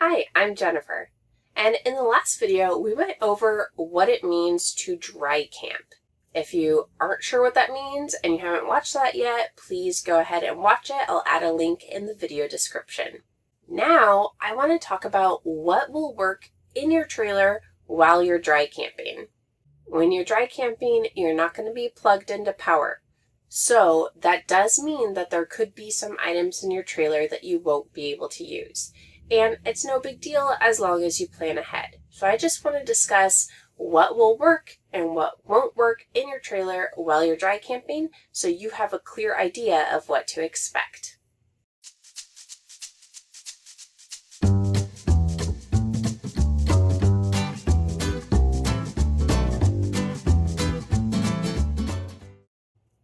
Hi, I'm Jennifer, and in the last video we went over what it means to dry camp. If you aren't sure what that means and you haven't watched that yet, please go ahead and watch it. I'll add a link in the video description. Now I want to talk about what will work in your trailer while you're dry camping. When you're dry camping, you're not going to be plugged into power. So that does mean that there could be some items in your trailer that you won't be able to use. And it's no big deal as long as you plan ahead. So I just want to discuss what will work and what won't work in your trailer while you're dry camping so you have a clear idea of what to expect.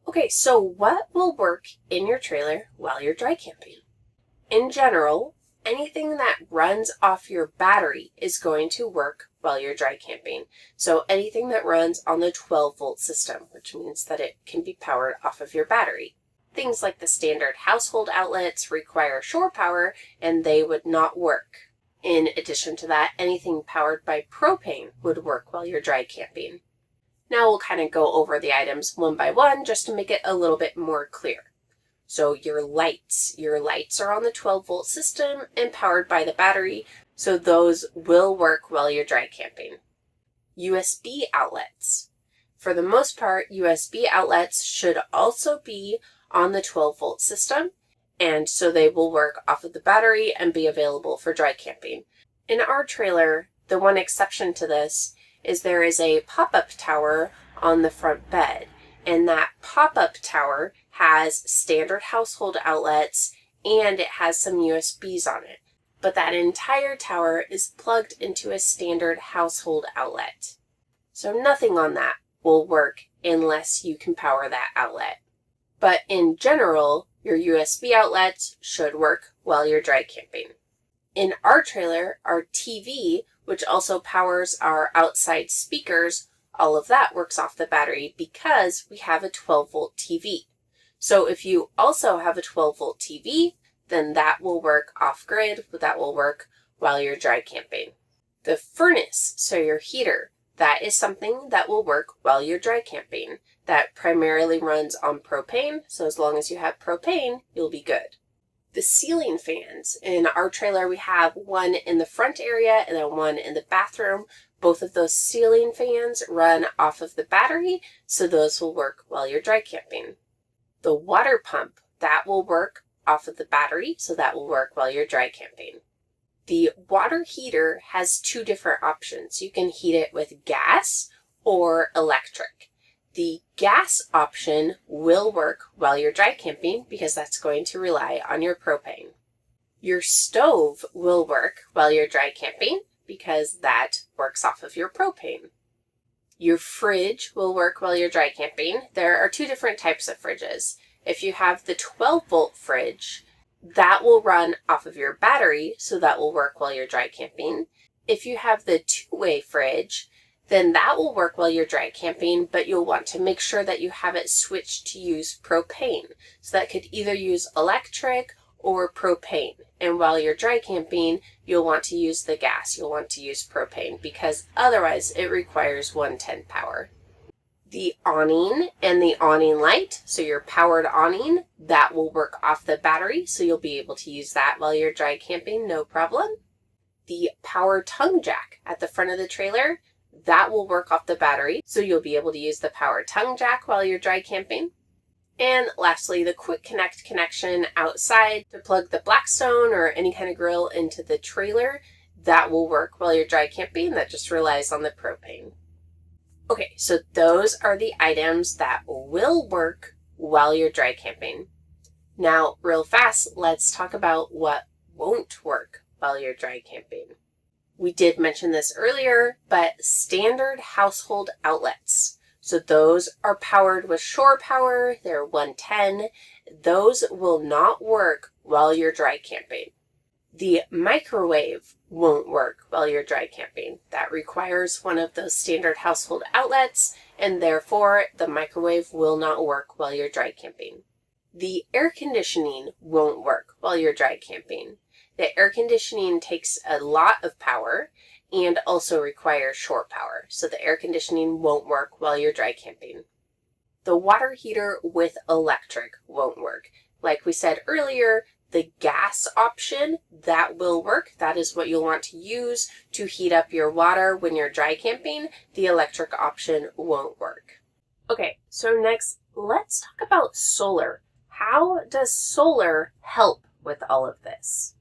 Okay, so what will work in your trailer while you're dry camping? In general, anything that runs off your battery is going to work while you're dry camping. So anything that runs on the 12-volt system, which means that it can be powered off of your battery. Things like the standard household outlets require shore power and they would not work. In addition to that, anything powered by propane would work while you're dry camping. Now we'll kind of go over the items one by one just to make it a little bit more clear. So your lights are on the 12-volt system and powered by the battery, so those will work while you're dry camping. USB outlets. For the most part, USB outlets should also be on the 12-volt system, and so they will work off of the battery and be available for dry camping. In our trailer, the one exception to this is there is a pop-up tower on the front bed, and that pop-up tower has standard household outlets and it has some USBs on it. But that entire tower is plugged into a standard household outlet. So nothing on that will work unless you can power that outlet. But in general, your USB outlets should work while you're dry camping. In our trailer, our TV, which also powers our outside speakers, all of that works off the battery because we have a 12-volt TV. So if you also have a 12-volt TV, then that will work off-grid, that will work while you're dry camping. The furnace, so your heater, that is something that will work while you're dry camping. That primarily runs on propane, so as long as you have propane, you'll be good. The ceiling fans, in our trailer we have one in the front area and then one in the bathroom. Both of those ceiling fans run off of the battery, so those will work while you're dry camping. The water pump, that will work off of the battery, so that will work while you're dry camping. The water heater has two different options. You can heat it with gas or electric. The gas option will work while you're dry camping because that's going to rely on your propane. Your stove will work while you're dry camping because that works off of your propane. Your fridge will work while you're dry camping. There are two different types of fridges. If you have the 12-volt fridge, that will run off of your battery, so that will work while you're dry camping. If you have the two-way fridge, then that will work while you're dry camping, but you'll want to make sure that you have it switched to use propane. So that could either use electric or propane. And while you're dry camping, you'll want to use the gas. You'll want to use propane because otherwise it requires 110 power. The awning and the awning light, so your powered awning, that will work off the battery, so you'll be able to use that while you're dry camping, no problem. The power tongue jack at the front of the trailer, that will work off the battery, so you'll be able to use the power tongue jack while you're dry camping. And lastly, the quick connect connection outside to plug the Blackstone or any kind of grill into the trailer, that will work while you're dry camping. That just relies on the propane. Okay, so those are the items that will work while you're dry camping. Now, real fast, let's talk about what won't work while you're dry camping. We did mention this earlier, but standard household outlets. So those are powered with shore power, they're 110. Those will not work while you're dry camping. The microwave won't work while you're dry camping. That requires one of those standard household outlets, and therefore the microwave will not work while you're dry camping. The air conditioning won't work while you're dry camping. The air conditioning takes a lot of power and also requires shore power, so the air conditioning won't work while you're dry camping. The water heater with electric won't work. Like we said earlier, the gas option, that will work. That is what you'll want to use to heat up your water when you're dry camping. The electric option won't work. Okay, so next, let's talk about solar. How does solar help with all of this?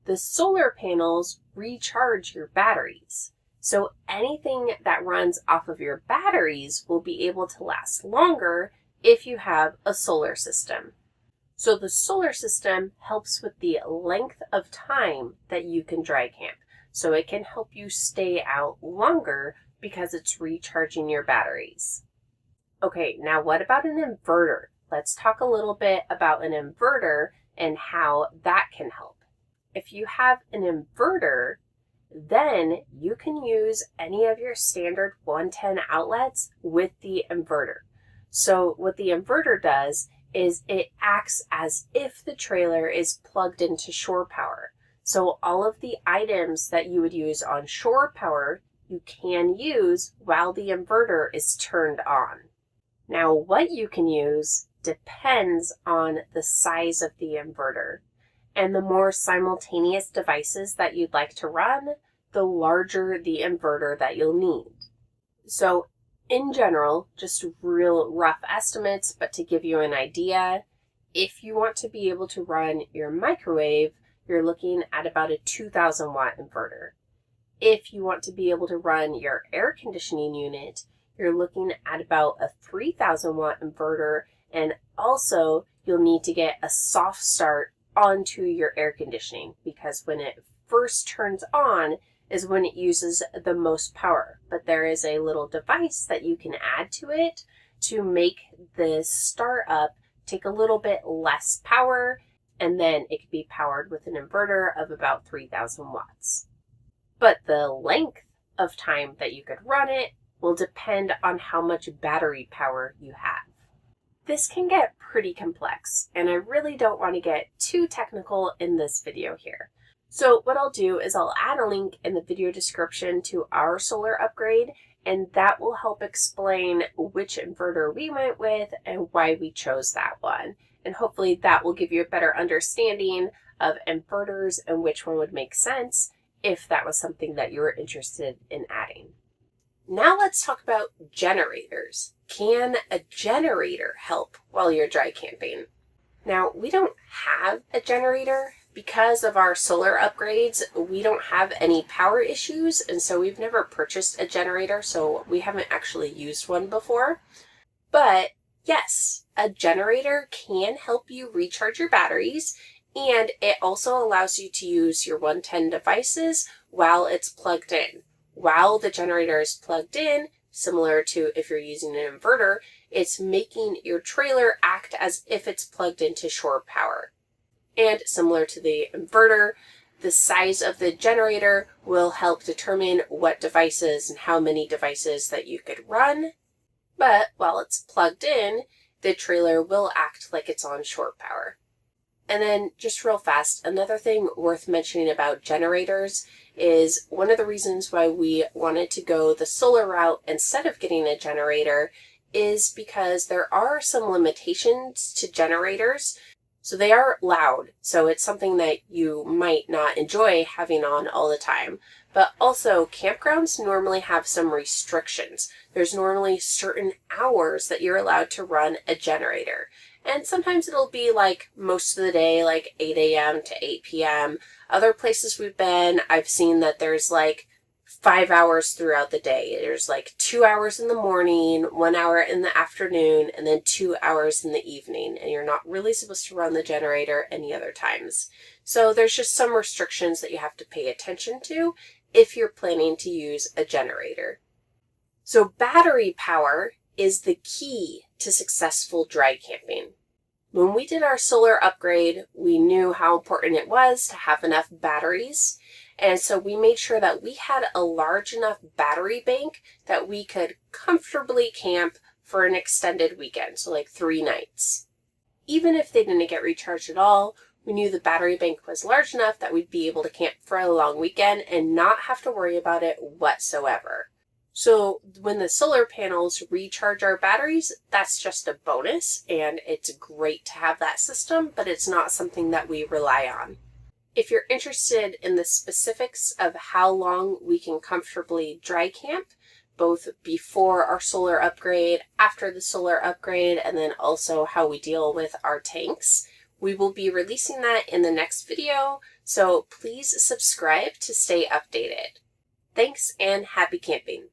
The solar panels recharge your batteries. So anything that runs off of your batteries will be able to last longer if you have a solar system. So the solar system helps with the length of time that you can dry camp. So it can help you stay out longer because it's recharging your batteries. Okay, now what about an inverter? Let's talk a little bit about an inverter and how that can help. If you have an inverter, then you can use any of your standard 110 outlets with the inverter. So what the inverter does is it acts as if the trailer is plugged into shore power. So all of the items that you would use on shore power, you can use while the inverter is turned on. Now, what you can use depends on the size of the inverter. And the more simultaneous devices that you'd like to run, the larger the inverter that you'll need. So in general, just real rough estimates, but to give you an idea, if you want to be able to run your microwave, you're looking at about a 2,000 watt inverter. If you want to be able to run your air conditioning unit, you're looking at about a 3,000 watt inverter, and also you'll need to get a soft start onto your air conditioning because when it first turns on is when it uses the most power. But there is a little device that you can add to it to make the startup take a little bit less power, and then it could be powered with an inverter of about 3,000 watts. But the length of time that you could run it will depend on how much battery power you have. This can get pretty complex, and I really don't want to get too technical in this video here. So what I'll do is I'll add a link in the video description to our solar upgrade, and that will help explain which inverter we went with and why we chose that one. And hopefully that will give you a better understanding of inverters and which one would make sense if that was something that you were interested in adding. Now let's talk about generators. Can a generator help while you're dry camping? Now, we don't have a generator. Because of our solar upgrades, we don't have any power issues, and so we've never purchased a generator, so we haven't actually used one before. But yes, a generator can help you recharge your batteries, and it also allows you to use your 110 devices while it's plugged in. While the generator is plugged in, similar to if you're using an inverter, it's making your trailer act as if it's plugged into shore power. And similar to the inverter, the size of the generator will help determine what devices and how many devices that you could run. But while it's plugged in, the trailer will act like it's on shore power. And then just real fast, another thing worth mentioning about generators is one of the reasons why we wanted to go the solar route instead of getting a generator is because there are some limitations to generators. So they are loud, so it's something that you might not enjoy having on all the time. But also, campgrounds normally have some restrictions. There's normally certain hours that you're allowed to run a generator. And sometimes it'll be like most of the day, like 8 a.m. to 8 p.m. Other places we've been, I've seen that there's like 5 hours throughout the day. There's like 2 hours in the morning, 1 hour in the afternoon, and then 2 hours in the evening. And you're not really supposed to run the generator any other times. So there's just some restrictions that you have to pay attention to if you're planning to use a generator. So battery power is the key to successful dry camping. When we did our solar upgrade, we knew how important it was to have enough batteries. And so we made sure that we had a large enough battery bank that we could comfortably camp for an extended weekend, so like 3 nights. Even if they didn't get recharged at all, We knew the battery bank was large enough that we'd be able to camp for a long weekend and not have to worry about it whatsoever. So when the solar panels recharge our batteries, that's just a bonus, and it's great to have that system, but it's not something that we rely on. If you're interested in the specifics of how long we can comfortably dry camp, both before our solar upgrade, after the solar upgrade, and then also how we deal with our tanks, we will be releasing that in the next video, so please subscribe to stay updated. Thanks and happy camping!